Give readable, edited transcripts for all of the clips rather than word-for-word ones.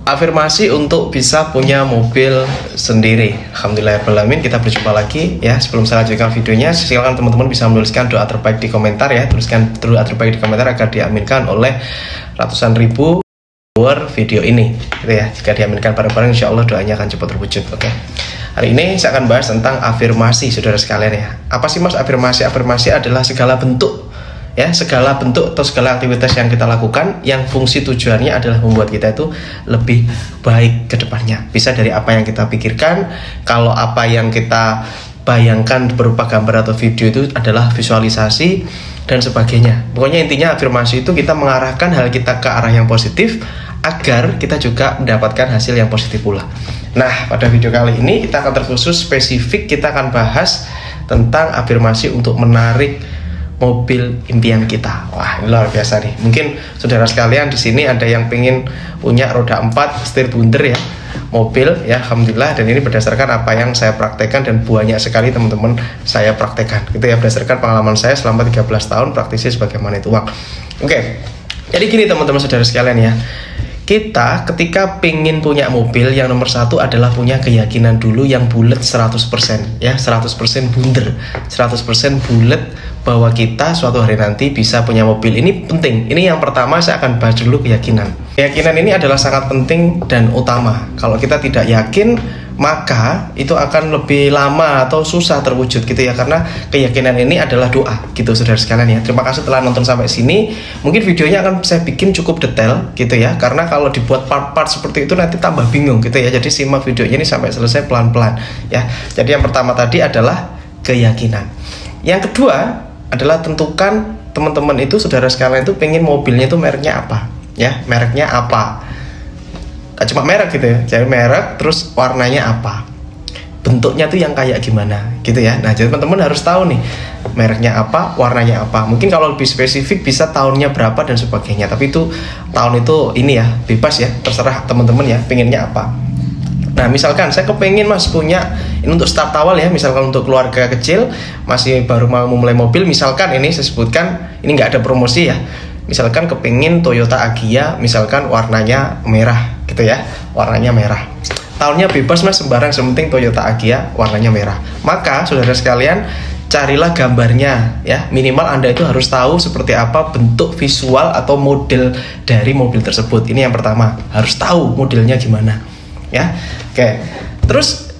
Afirmasi untuk bisa punya mobil sendiri. Alhamdulillahirrahmanirrahim, kita berjumpa lagi ya. Sebelum saya lanjutkan videonya, silakan teman-teman bisa menuliskan doa terbaik di komentar ya. Tuliskan doa terbaik di komentar agar diaminkan oleh ratusan ribu viewer video ini gitu ya. Jika diaminkan bareng-bareng, insya Allah doanya akan cepat terwujud. Oke. Hari ini saya akan bahas tentang afirmasi, saudara sekalian ya. Apa sih mas afirmasi? Afirmasi adalah segala bentuk ya, segala bentuk atau segala aktivitas yang kita lakukan yang fungsi tujuannya adalah membuat kita itu lebih baik ke depannya. Bisa dari apa yang kita pikirkan, kalau apa yang kita bayangkan berupa gambar atau video itu adalah visualisasi dan sebagainya. Pokoknya intinya afirmasi itu kita mengarahkan hal kita ke arah yang positif agar kita juga mendapatkan hasil yang positif pula. Nah, pada video kali ini kita akan terkhusus spesifik, kita akan bahas tentang afirmasi untuk menarik mobil impian kita. Wah, ini luar biasa nih. Mungkin saudara sekalian di sini ada yang pengen punya roda 4 setir bunder ya, mobil ya, alhamdulillah. Dan ini berdasarkan apa yang saya praktekkan dan banyak sekali teman-teman saya praktekkan gitu ya, berdasarkan pengalaman saya selama 13 tahun praktisi sebagai money to work. Oke. Jadi gini teman-teman saudara sekalian ya. Kita ketika pengen punya mobil, yang nomor satu adalah punya keyakinan dulu yang bulat 100% ya, 100% bunder, 100% bulat bahwa kita suatu hari nanti bisa punya mobil. Ini penting. Ini yang pertama saya akan bahas dulu keyakinan. Keyakinan ini adalah sangat penting dan utama. Kalau kita tidak yakin, maka itu akan lebih lama atau susah terwujud gitu ya, karena keyakinan ini adalah doa gitu saudara sekalian ya. Terima kasih telah nonton sampai sini. Mungkin videonya akan saya bikin cukup detail gitu ya, karena kalau dibuat part-part seperti itu nanti tambah bingung gitu ya. Jadi simak videonya ini sampai selesai pelan-pelan ya. Jadi yang pertama tadi adalah keyakinan. Yang kedua adalah tentukan teman-teman itu, saudara sekalian itu pengen mobilnya itu mereknya apa ya, mereknya apa. Gak cuma merek gitu ya, jadi merek terus warnanya apa, bentuknya tuh yang kayak gimana gitu ya. Nah jadi teman-teman harus tahu nih mereknya apa, warnanya apa. Mungkin kalau lebih spesifik bisa tahunnya berapa dan sebagainya, tapi itu tahun itu ini ya bebas ya, terserah teman-teman ya pengennya apa. Nah misalkan saya kepengen mas punya, ini untuk start awal ya, misalkan untuk keluarga kecil masih baru mau memulai mobil, misalkan ini saya sebutkan, ini nggak ada promosi ya, misalkan kepengen Toyota Agya, misalkan warnanya merah gitu ya, warnanya merah. Tahunnya bebas mas, sembarang, sementing Toyota Agya warnanya merah. Maka saudara sekalian carilah gambarnya ya, minimal anda itu harus tahu seperti apa bentuk visual atau model dari mobil tersebut. Ini yang pertama, harus tahu modelnya gimana ya. Oke, terus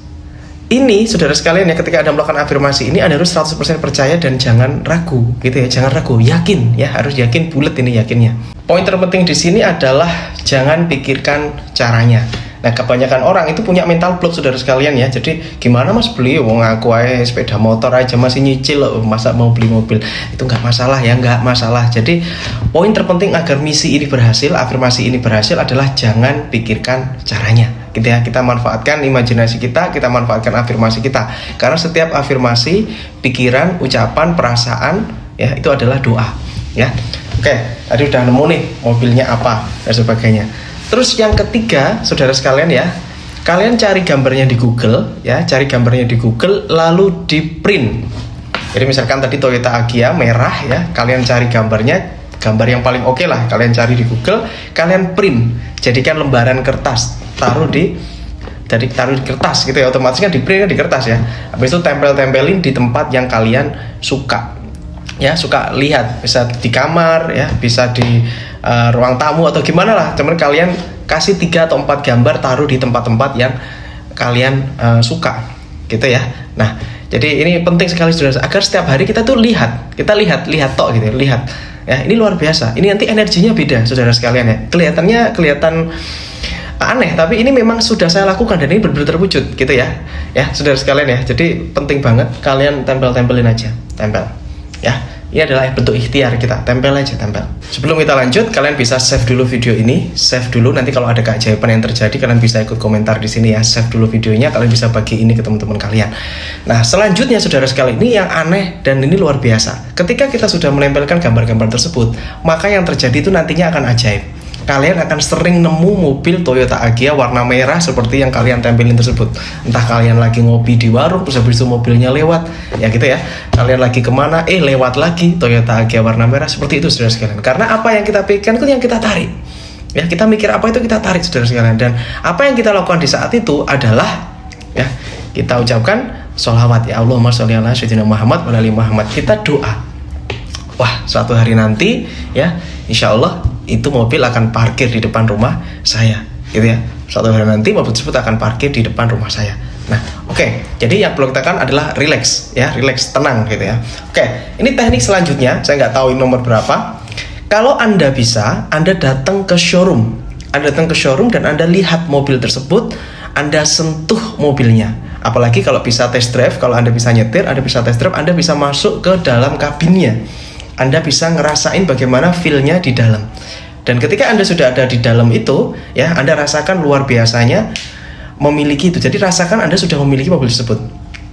ini saudara sekalian ya, ketika anda melakukan afirmasi ini anda harus 100% percaya dan jangan ragu gitu ya, jangan ragu, yakin ya, harus yakin, bulat ini yakinnya. Poin terpenting di sini adalah jangan pikirkan caranya. Nah kebanyakan orang itu punya mental block saudara sekalian ya. Jadi gimana mas beli, wong aku aja sepeda motor aja masih nyicil loh, masa mau beli mobil? Itu nggak masalah ya, nggak masalah. Jadi poin terpenting agar misi ini berhasil, afirmasi ini berhasil adalah jangan pikirkan caranya gitu ya. Kita manfaatkan imajinasi kita manfaatkan afirmasi kita, karena setiap afirmasi, pikiran, ucapan, perasaan ya itu adalah doa ya. Oke, tadi udah nemu nih mobilnya apa dan sebagainya. Terus yang ketiga saudara sekalian ya, kalian cari gambarnya di Google ya, cari gambarnya di Google lalu di print. Jadi misalkan tadi Toyota Agya merah ya, kalian cari gambarnya, gambar yang paling oke lah, kalian cari di Google, kalian print, jadikan lembaran kertas, taruh di kertas gitu ya, otomatis kan di print di kertas ya. Habis itu tempel-tempelin di tempat yang kalian suka ya, suka lihat, bisa di kamar ya, bisa di ruang tamu atau gimana lah, cuman kalian kasih 3 atau 4 gambar, taruh di tempat-tempat yang kalian suka gitu ya. Nah jadi ini penting sekali saudara, agar setiap hari kita tuh lihat tok gitu, lihat ya, ini luar biasa. Ini nanti energinya beda saudara sekalian ya, kelihatan aneh, tapi ini memang sudah saya lakukan dan ini benar-benar terwujud gitu ya saudara sekalian ya. Jadi penting banget kalian tempelin aja, tempel ya. Ini adalah bentuk ikhtiar kita, tempel aja, tempel. Sebelum kita lanjut, kalian bisa save dulu video ini, save dulu. Nanti kalau ada keajaiban yang terjadi, kalian bisa ikut komentar di sini ya. Save dulu videonya, kalian bisa bagi ini ke teman-teman kalian. Nah, selanjutnya saudara sekalian, ini yang aneh dan ini luar biasa. Ketika kita sudah menempelkan gambar-gambar tersebut, maka yang terjadi itu nantinya akan ajaib. Kalian akan sering nemu mobil Toyota Agya warna merah seperti yang kalian tempelin tersebut. Entah kalian lagi ngopi di warung, terus habis itu mobilnya lewat, ya gitu ya. Kalian lagi kemana, lewat lagi Toyota Agya warna merah, seperti itu saudara sekalian. Karena apa yang kita pikirkan itu yang kita tarik. Ya, kita mikir apa itu kita tarik saudara sekalian. Dan apa yang kita lakukan di saat itu adalah ya kita ucapkan sholawat, ya Allahumma sholli ala sayyidina Muhammad wa ali Muhammad. Kita doa. Wah, suatu hari nanti ya insya Allah itu mobil akan parkir di depan rumah saya, gitu ya. Suatu hari nanti mobil tersebut akan parkir di depan rumah saya. Nah, oke. Jadi yang perlu kita lakukan adalah relax, ya, relax, tenang, gitu ya. Oke, ini teknik selanjutnya. Saya nggak tahu ini nomor berapa. Kalau Anda bisa, Anda datang ke showroom. Anda datang ke showroom dan Anda lihat mobil tersebut, Anda sentuh mobilnya. Apalagi kalau bisa test drive, kalau Anda bisa nyetir, Anda bisa test drive, Anda bisa masuk ke dalam kabinnya. Anda bisa ngerasain bagaimana feel-nya di dalam. Dan ketika Anda sudah ada di dalam itu, ya, Anda rasakan luar biasanya memiliki itu. Jadi rasakan Anda sudah memiliki mobil tersebut.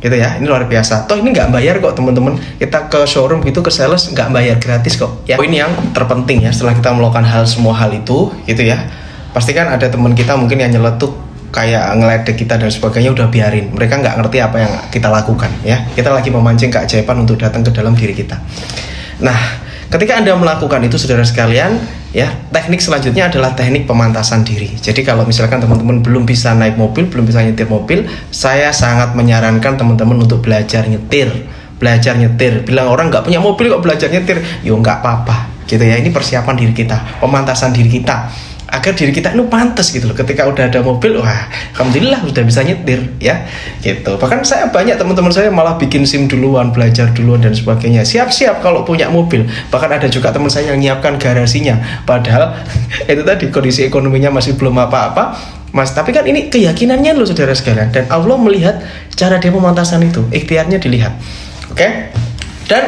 Gitu ya, ini luar biasa. Toh ini nggak bayar kok teman-teman. Kita ke showroom gitu, ke sales nggak bayar, gratis kok. Ya, ini yang terpenting ya. Setelah kita melakukan semua hal itu, gitu ya. Pastikan ada teman kita mungkin yang nyeletuk kayak ngeledek kita dan sebagainya, udah biarin. Mereka nggak ngerti apa yang kita lakukan ya. Kita lagi memancing keajaiban untuk datang ke dalam diri kita. Nah, ketika Anda melakukan itu saudara sekalian, ya, teknik selanjutnya adalah teknik pemantasan diri. Jadi kalau misalkan teman-teman belum bisa naik mobil, belum bisa nyetir mobil, saya sangat menyarankan teman-teman untuk belajar nyetir. Belajar nyetir. Bilang orang nggak punya mobil kok belajar nyetir, yo nggak apa-apa, gitu ya. Ini persiapan diri kita, pemantasan diri kita, agar diri kita itu pantas gitu loh. Ketika udah ada mobil, wah, alhamdulillah sudah bisa nyetir ya, gitu. Bahkan saya banyak teman-teman saya malah bikin SIM duluan, belajar duluan dan sebagainya. Siap-siap kalau punya mobil. Bahkan ada juga teman saya yang nyiapkan garasinya. Padahal itu tadi kondisi ekonominya masih belum apa-apa, Mas. Tapi kan ini keyakinannya loh saudara sekalian. Dan Allah melihat cara dia pemantasan itu, ikhtiarnya dilihat. Oke? Dan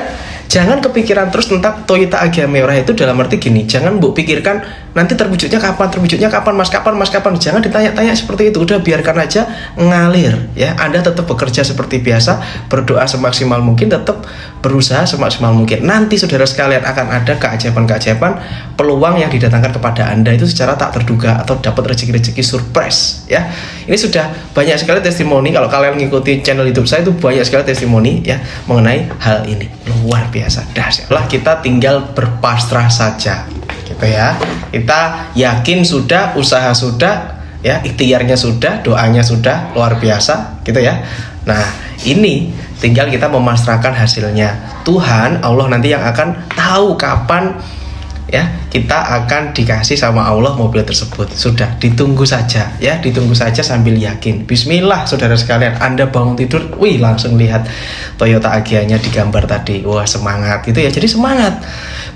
jangan kepikiran terus tentang Toyota Agya Merah itu dalam arti gini, jangan mbok pikirkan nanti terwujudnya kapan, mas kapan. Jangan ditanya-tanya seperti itu, udah biarkan aja ngalir ya. Anda tetap bekerja seperti biasa, berdoa semaksimal mungkin, tetap berusaha semaksimal mungkin. Nanti saudara sekalian akan ada keajaiban-keajaiban, peluang yang didatangkan kepada Anda itu secara tak terduga, atau dapat rezeki-rezeki surprise ya. Ini sudah banyak sekali testimoni. Kalau kalian mengikuti channel YouTube saya itu banyak sekali testimoni ya mengenai hal ini. Luar biasa dahsyat. Lah, kita tinggal berpasrah saja gitu ya. Kita yakin sudah, usaha sudah ya, ikhtiarnya sudah, doanya sudah, luar biasa gitu ya. Nah, ini tinggal kita memasrahkan hasilnya. Tuhan Allah nanti yang akan tahu kapan ya kita akan dikasih sama Allah mobil tersebut. Sudah, ditunggu saja ya, ditunggu saja sambil yakin. Bismillah saudara sekalian. Anda bangun tidur, wih, langsung lihat Toyota Agya-nya di gambar tadi. Wah, semangat gitu ya. Jadi semangat.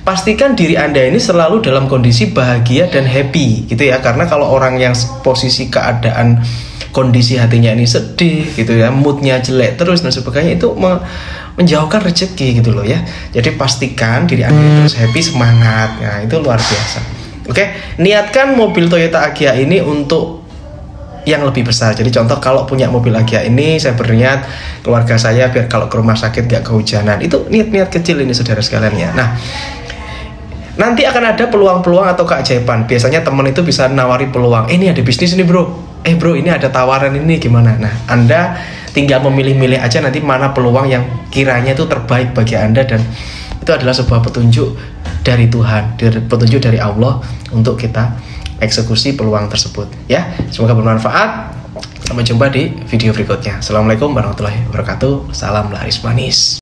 Pastikan diri Anda ini selalu dalam kondisi bahagia dan happy gitu ya. Karena kalau orang yang posisi keadaan kondisi hatinya ini sedih gitu ya, moodnya jelek terus dan sebagainya, itu menjauhkan rezeki gitu loh ya. Jadi pastikan diri Anda terus happy, semangat. Nah, itu luar biasa. Oke, niatkan mobil Toyota Agya ini untuk yang lebih besar. Jadi contoh kalau punya mobil Agya ini, saya berniat keluarga saya biar kalau ke rumah sakit gak kehujanan. Itu niat-niat kecil ini saudara sekalian ya. Nah, nanti akan ada peluang-peluang atau keajaiban. Biasanya teman itu bisa nawari peluang. Ini ada bisnis ini bro. Bro, ini ada tawaran ini gimana? Nah, Anda tinggal memilih-milih aja nanti mana peluang yang kiranya itu terbaik bagi Anda. Dan itu adalah sebuah petunjuk dari Tuhan, petunjuk dari Allah untuk kita eksekusi peluang tersebut ya. Semoga bermanfaat. Sampai jumpa di video berikutnya. Assalamualaikum warahmatullahi wabarakatuh. Salam laris manis.